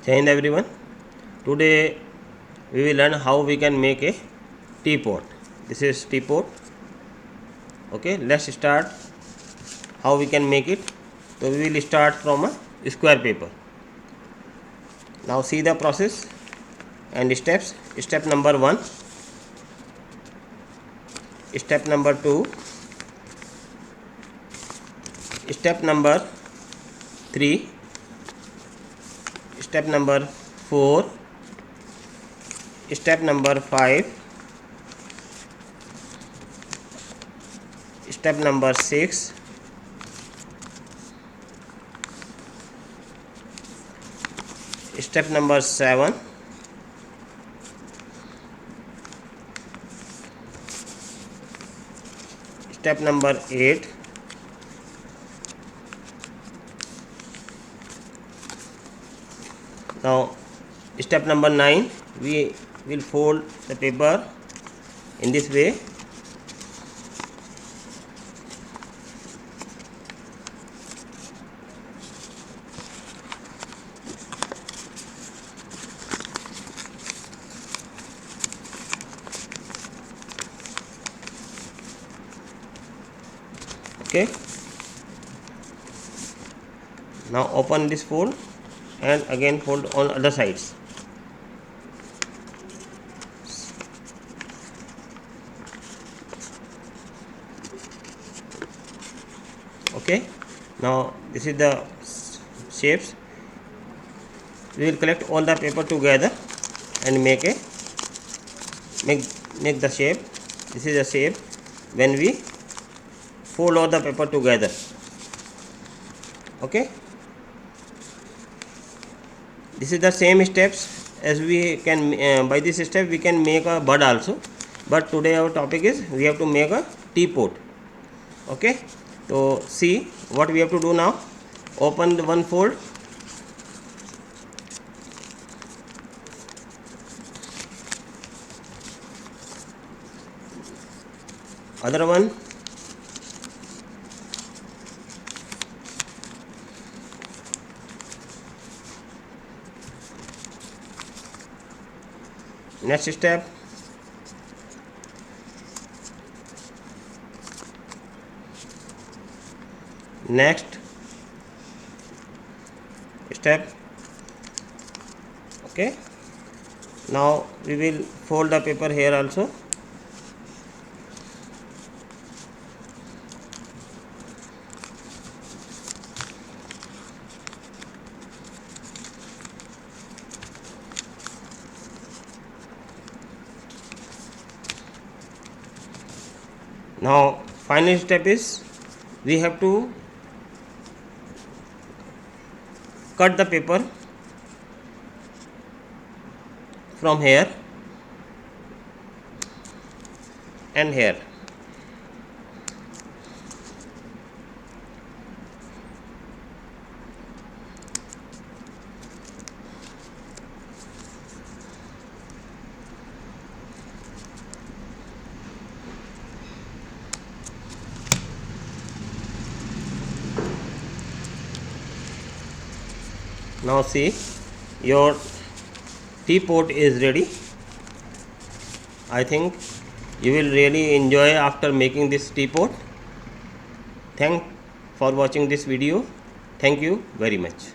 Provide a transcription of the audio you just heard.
Jai Hind everyone. Today we will learn how we can make a teapot. This is teapot. Okay, let's start how we can make it. So we will start from a square paper. Now see the process and steps. Step number 1, step number 2, step number 3, step number 4, step number 5, step number 6, step number 7, step number 8, now step number 9, we will fold the paper in this way. Okay, now open this fold and again fold on other sides. Okay, now this is the shapes. We will collect all the paper together and make the shape. This is a shape when we fold all the paper together. Okay, this is the same steps as we can by this step we can make a bud also, but today our topic is we have to make a teapot. Okay, so see what we have to do now. Open the one fold, other one, next step, next step. Okay, now we will fold the paper here also. Now final step is we have to cut the paper from here and here. Now see, your teapot is ready. I think you will really enjoy after making this teapot. Thanks for watching this video. Thank you very much.